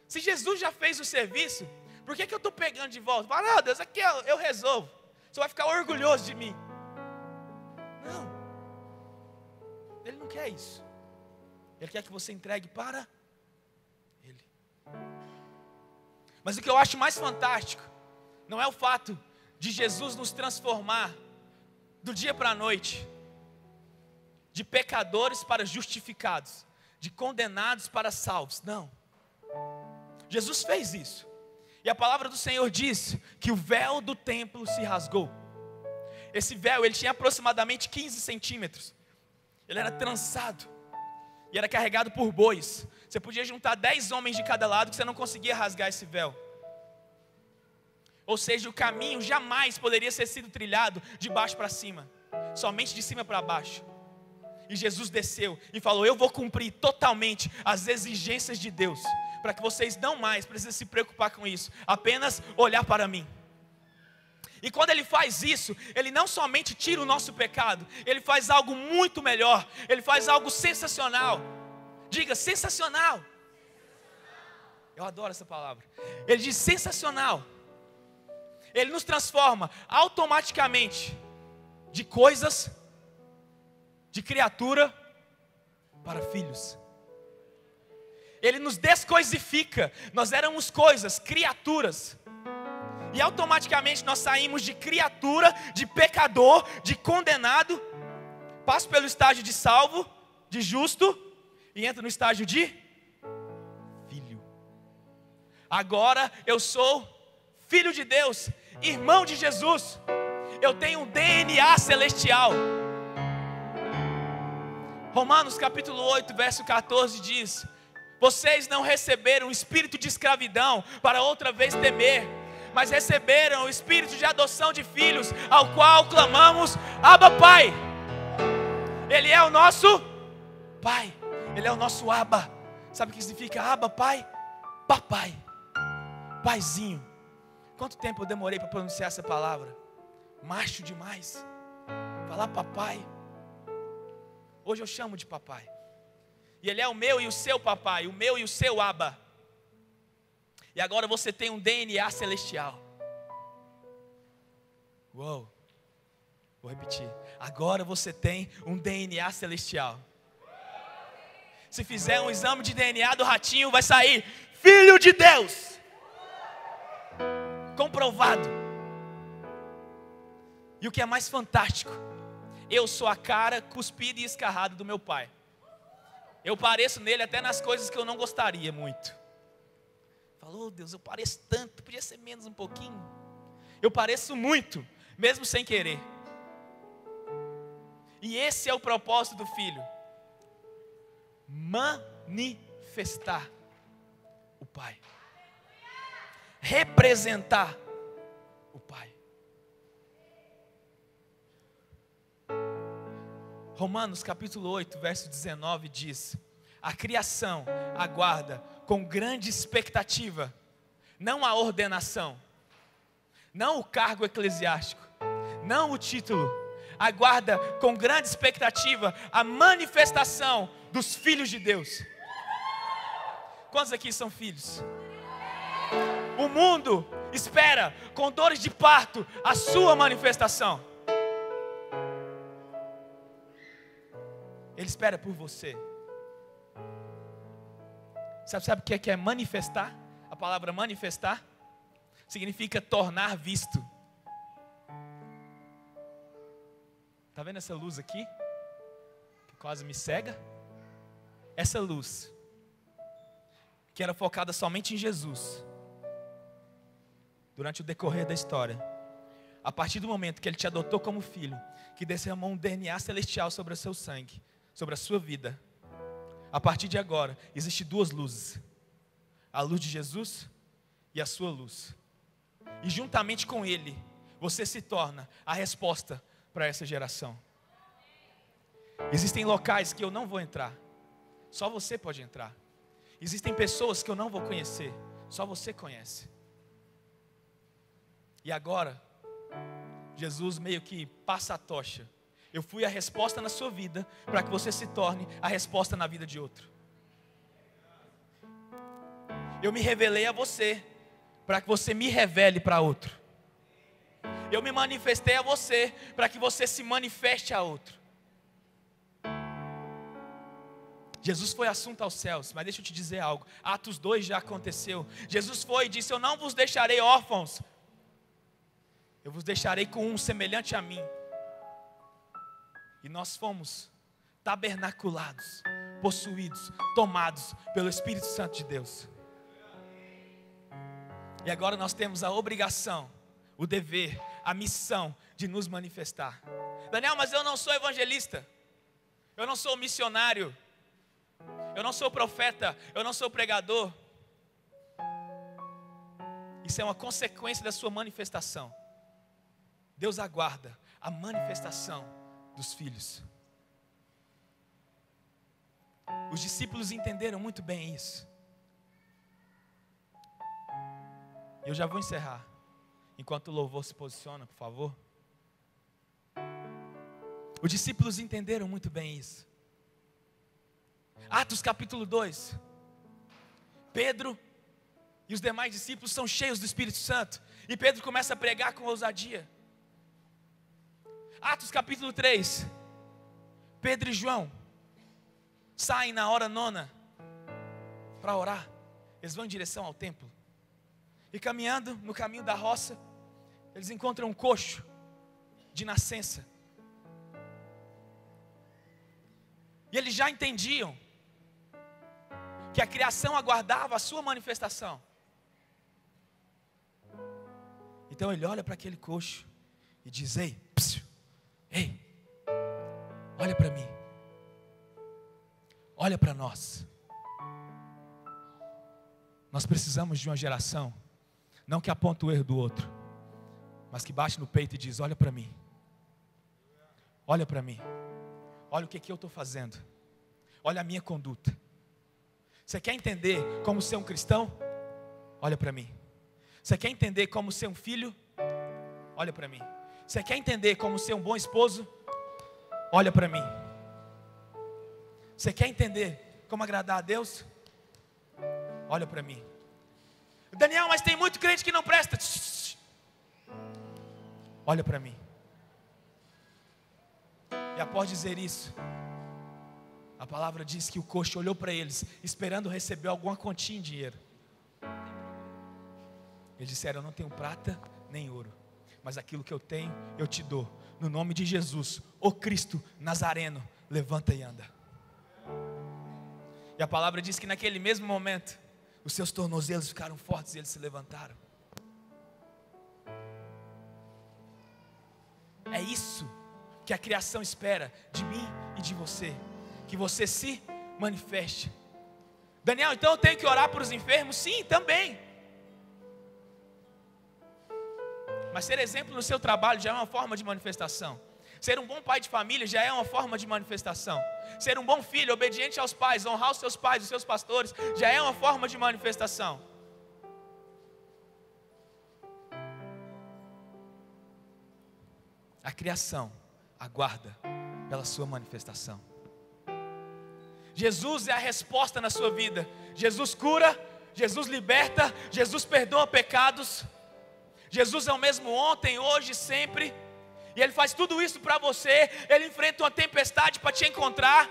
Se Jesus já fez o serviço, por que eu estou pegando de volta? Fala, não, Deus, aqui eu resolvo. Você vai ficar orgulhoso de mim. Não. Ele não quer isso. Ele quer que você entregue para Ele. Mas o que eu acho mais fantástico não é o fato de Jesus nos transformar do dia para a noite, de pecadores para justificados, de condenados para salvos. Não. Jesus fez isso. E a palavra do Senhor diz que o véu do templo se rasgou. Esse véu, ele tinha aproximadamente 15 centímetros. Ele era trançado e era carregado por bois. Você podia juntar 10 homens de cada lado que você não conseguia rasgar esse véu. Ou seja, o caminho jamais poderia ter sido trilhado de baixo para cima, somente de cima para baixo. E Jesus desceu e falou: eu vou cumprir totalmente as exigências de Deus, para que vocês não mais precisem se preocupar com isso, apenas olhar para mim. E quando Ele faz isso, Ele não somente tira o nosso pecado, Ele faz algo muito melhor. Ele faz algo sensacional. Diga, sensacional. Eu adoro essa palavra. Ele diz sensacional. Ele nos transforma automaticamente de coisas, de criatura, para filhos. Ele nos descoisifica. Nós éramos coisas, criaturas, e automaticamente nós saímos de criatura, de pecador, de condenado, passo pelo estágio de salvo, de justo, e entro no estágio de filho. Agora eu sou filho de Deus, irmão de Jesus. Eu tenho um DNA celestial. Romanos capítulo 8, verso 14 diz: vocês não receberam o espírito de escravidão para outra vez temer, mas receberam o espírito de adoção de filhos, ao qual clamamos: Abba, Pai. Ele é o nosso Pai. Ele é o nosso Abba. Sabe o que significa Abba, Pai? Papai, paizinho. Quanto tempo eu demorei para pronunciar essa palavra? Macho demais. Falar papai. Hoje eu chamo de papai. E Ele é o meu e o seu papai, o meu e o seu Abba. E agora você tem um DNA celestial. Uou. Vou repetir. Agora você tem um DNA celestial. Se fizer um exame de DNA do ratinho, vai sair Filho de Deus. Comprovado. E o que é mais fantástico, eu sou a cara cuspida e escarrada do meu pai. Eu pareço nele até nas coisas que eu não gostaria muito. Falou, Deus, eu pareço tanto, podia ser menos um pouquinho. Eu pareço muito, mesmo sem querer. E esse é o propósito do Filho: manifestar o Pai, representar o Pai. Romanos capítulo 8, verso 19 diz: a criação aguarda com grande expectativa, não a ordenação, não o cargo eclesiástico, não o título, aguarda com grande expectativa a manifestação dos filhos de Deus. Quantos aqui são filhos? O mundo espera com dores de parto a sua manifestação. Ele espera por você. Sabe o que é manifestar? A palavra manifestar significa tornar visto. Está vendo essa luz aqui? Que quase me cega? Essa luz, que era focada somente em Jesus, durante o decorrer da história, a partir do momento que Ele te adotou como filho, que derramou um DNA celestial sobre o seu sangue, sobre a sua vida, a partir de agora, existem duas luzes: a luz de Jesus e a sua luz. E juntamente com Ele, você se torna a resposta para essa geração. Existem locais que eu não vou entrar, Só você pode entrar. Existem pessoas que eu não vou conhecer, só você conhece. E agora, Jesus meio que passa a tocha. Eu fui a resposta na sua vida, para que você se torne a resposta na vida de outro. Eu me revelei a você, para que você me revele para outro. Eu me manifestei a você, para que você se manifeste a outro. Jesus foi assunto aos céus, mas deixa eu te dizer algo. Atos 2 já aconteceu. Jesus foi e disse: eu não vos deixarei órfãos, eu vos deixarei com um semelhante a mim. E nós fomos tabernaculados, possuídos, tomados pelo Espírito Santo de Deus. E agora nós temos a obrigação, o dever, a missão de nos manifestar. Daniel, mas eu não sou evangelista, eu não sou missionário, eu não sou profeta, eu não sou pregador. Isso é uma consequência da sua manifestação. Deus aguarda a manifestação dos filhos. Os discípulos entenderam muito bem isso. Eu já vou encerrar. Enquanto o louvor se posiciona, por favor. Os discípulos entenderam muito bem isso. Atos capítulo 2. Pedro e os demais discípulos são cheios do Espírito Santo. E Pedro começa a pregar com ousadia. Atos capítulo 3. Pedro e João saem na hora 9 para orar. Eles vão em direção ao templo. E caminhando no caminho da roça, eles encontram um coxo de nascença. E eles já entendiam que a criação aguardava a sua manifestação. Então ele olha para aquele coxo e diz: ei, olha para mim, olha para nós. Nós precisamos de uma geração, não que aponta o erro do outro, mas que bate no peito e diz: olha para mim, olha para mim, olha o que eu estou fazendo, olha a minha conduta. Você quer entender como ser um cristão? Olha para mim. Você quer entender como ser um filho? Olha para mim. Você quer entender como ser um bom esposo? Olha para mim. Você quer entender como agradar a Deus? Olha para mim. Daniel, mas tem muito crente que não presta. Olha para mim. E após dizer isso, a palavra diz que o coxo olhou para eles, esperando receber alguma quantia em dinheiro. Eles disseram: eu não tenho prata nem ouro, mas aquilo que eu tenho, eu te dou. No nome de Jesus, o Cristo Nazareno, levanta e anda. E a palavra diz que naquele mesmo momento, os seus tornozelos ficaram fortes e eles se levantaram. É isso que a criação espera de mim e de você, que você se manifeste. Daniel, então eu tenho que orar para os enfermos? Sim, também. Mas ser exemplo no seu trabalho já é uma forma de manifestação. Ser um bom pai de família já é uma forma de manifestação. Ser um bom filho, obediente aos pais, honrar os seus pais, os seus pastores, já é uma forma de manifestação. A criação aguarda pela sua manifestação. Jesus é a resposta na sua vida. Jesus cura, Jesus liberta, Jesus perdoa pecados. Jesus é o mesmo ontem, hoje, sempre. E Ele faz tudo isso para você. Ele enfrenta uma tempestade para te encontrar,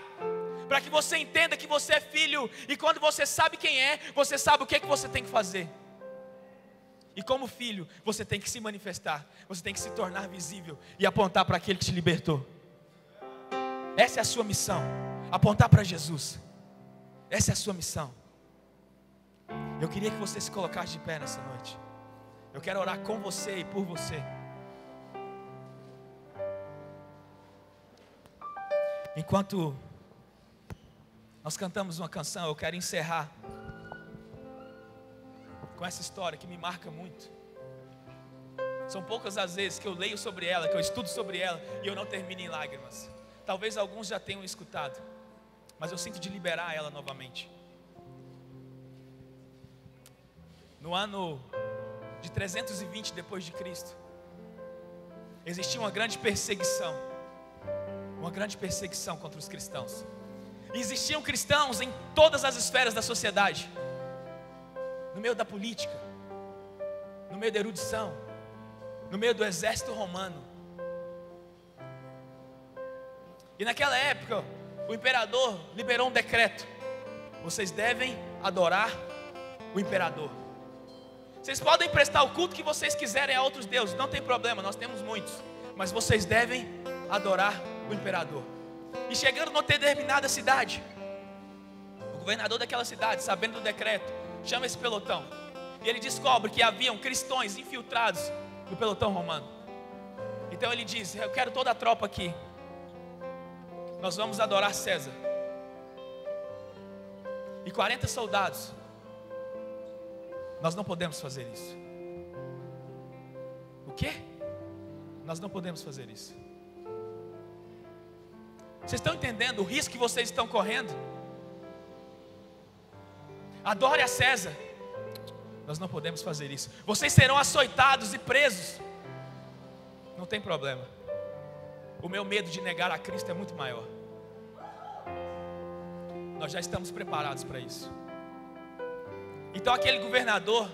para que você entenda que você é filho. E quando você sabe quem é, você sabe o que você tem que fazer. E como filho, você tem que se manifestar. Você tem que se tornar visível e apontar para aquele que te libertou. Essa é a sua missão. Apontar para Jesus. Essa é a sua missão. Eu queria que você se colocasse de pé nessa noite. Eu quero orar com você e por você. Enquanto nós cantamos uma canção, eu quero encerrar com essa história que me marca muito. São poucas as vezes que eu leio sobre ela, que eu estudo sobre ela e eu não termino em lágrimas. Talvez alguns já tenham escutado. mas eu sinto de liberar ela novamente. No ano de 320 depois de Cristo, existia uma grande perseguição contra os cristãos. E existiam cristãos em todas as esferas da sociedade, no meio da política, no meio da erudição, no meio do exército romano. E naquela época, o imperador liberou um decreto: vocês devem adorar o imperador. Vocês podem prestar o culto que vocês quiserem a outros deuses, não tem problema, nós temos muitos, mas vocês devem adorar o imperador. E chegando numa determinada cidade, o governador daquela cidade, sabendo do decreto, chama esse pelotão, e ele descobre que haviam cristãos infiltrados no pelotão romano. Então ele diz: eu quero toda a tropa aqui, nós vamos adorar César. E 40 soldados: nós não podemos fazer isso. O quê? Nós não podemos fazer isso. Vocês estão entendendo o risco que vocês estão correndo? Adore a César. Nós não podemos fazer isso. Vocês serão açoitados e presos. Não tem problema. O meu medo de negar a Cristo é muito maior. Nós já estamos preparados para isso. Então aquele governador,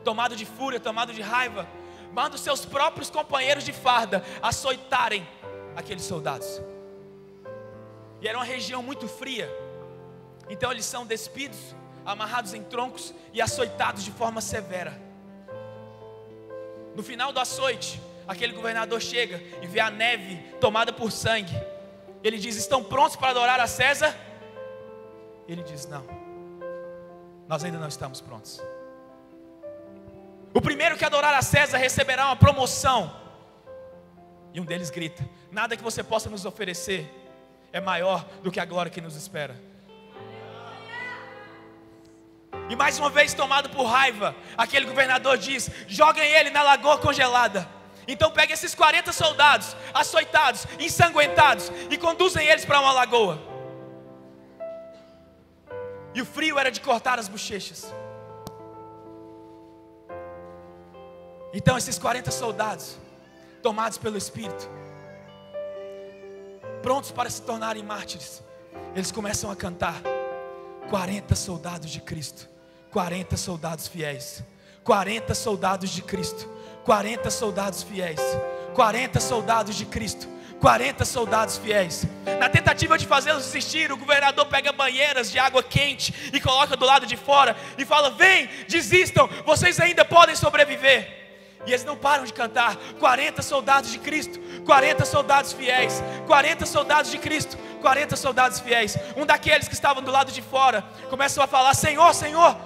tomado de fúria, tomado de raiva, manda os seus próprios companheiros de farda açoitarem aqueles soldados. E era uma região muito fria. Então eles são despidos, amarrados em troncos e açoitados de forma severa. No final do açoite, aquele governador chega e vê a neve tomada por sangue. Ele diz: estão prontos para adorar a César? Ele diz: não, nós ainda não estamos prontos. O primeiro que adorar a César receberá uma promoção. E um deles grita: nada que você possa nos oferecer é maior do que a glória que nos espera. E mais uma vez, tomado por raiva, aquele governador diz: joguem ele na lagoa congelada. Então pega esses 40 soldados açoitados, ensanguentados, e conduzem eles para uma lagoa. E o frio era de cortar as bochechas. Então esses 40 soldados, tomados pelo Espírito, prontos para se tornarem mártires, eles começam a cantar: 40 soldados de Cristo, 40 soldados fiéis, 40 soldados de Cristo, 40 soldados fiéis, 40 soldados de Cristo, 40 soldados fiéis. Na tentativa de fazê-los desistir, o governador pega banheiras de água quente e coloca do lado de fora e fala: vem, desistam, vocês ainda podem sobreviver. E eles não param de cantar: 40 soldados de Cristo, 40 soldados fiéis, 40 soldados de Cristo, 40 soldados fiéis. Um daqueles que estavam do lado de fora começou a falar: Senhor, Senhor,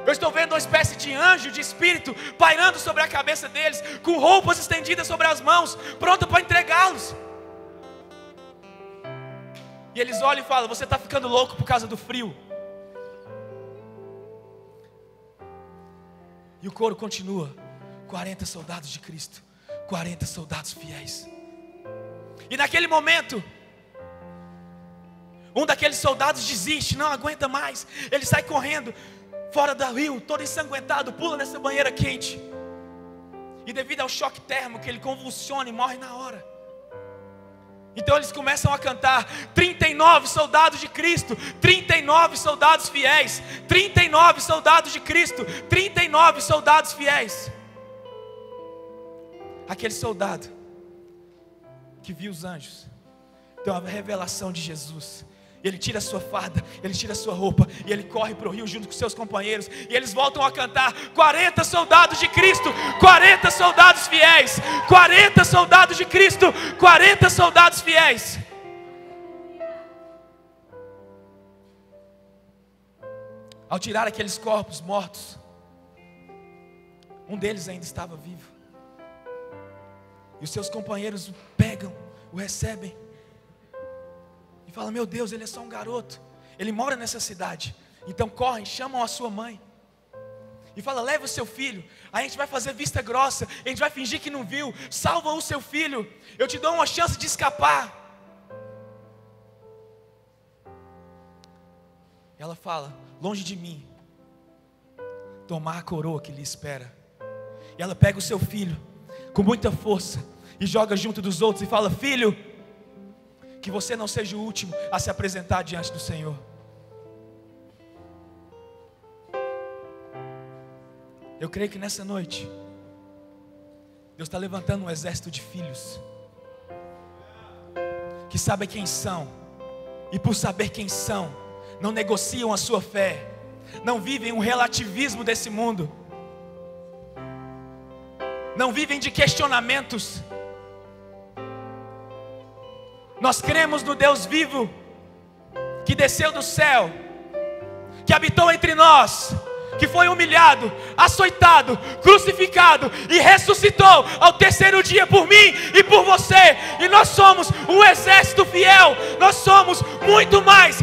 eu estou vendo uma espécie de anjo, de espírito, pairando sobre a cabeça deles, com roupas estendidas sobre as mãos, pronto para entregá-los. E eles olham e falam: você está ficando louco por causa do frio. E o coro continua: 40 soldados de Cristo, 40 soldados fiéis. E naquele momento, um daqueles soldados desiste, não aguenta mais. Ele sai correndo fora do rio, todo ensanguentado, pula nessa banheira quente. E devido ao choque térmico, ele convulsiona e morre na hora. Então eles começam a cantar: 39 soldados de Cristo, 39 soldados fiéis, 39 soldados de Cristo, 39 soldados fiéis. Aquele soldado que viu os anjos tem uma revelação de Jesus. Ele tira a sua farda, ele tira a sua roupa, e ele corre para o rio junto com seus companheiros. E eles voltam a cantar: 40 soldados de Cristo, 40 soldados fiéis, 40 soldados de Cristo, 40 soldados fiéis. Ao tirar aqueles corpos mortos, um deles ainda estava vivo. E os seus companheiros o pegam, o recebem e falam: meu Deus, ele é só um garoto, ele mora nessa cidade. Então correm, chamam a sua mãe e falam: leva o seu filho, a gente vai fazer vista grossa, a gente vai fingir que não viu, salva o seu filho, eu te dou uma chance de escapar. Ela fala: longe de mim tomar a coroa que lhe espera. E ela pega o seu filho com muita força e joga junto dos outros e fala: filho, que você não seja o último a se apresentar diante do Senhor. Eu creio que nessa noite Deus está levantando um exército de filhos que sabem quem são, e por saber quem são, não negociam a sua fé, não vivem um relativismo desse mundo, não vivem de questionamentos. Nós cremos no Deus vivo, que desceu do céu, que habitou entre nós, que foi humilhado, açoitado, crucificado e ressuscitou ao terceiro dia por mim e por você. E nós somos um exército fiel. Nós somos muito mais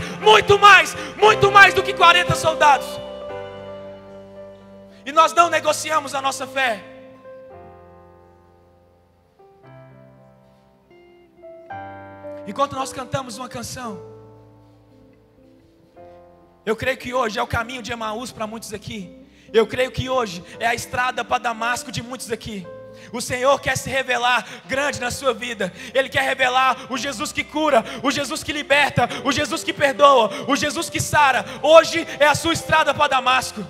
do que 40 soldados. E nós não negociamos a nossa fé. Enquanto nós cantamos uma canção, eu creio que hoje é o caminho de Emaús para muitos aqui. Eu creio que hoje é a estrada para Damasco de muitos aqui. O Senhor quer se revelar grande na sua vida. Ele quer revelar o Jesus que cura, o Jesus que liberta, o Jesus que perdoa, o Jesus que sara. Hoje é a sua estrada para Damasco.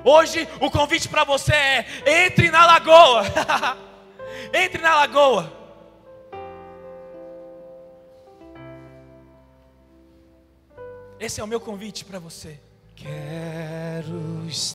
Hoje o convite para você é: entre na lagoa. Entre na lagoa. Esse é o meu convite para você. Quero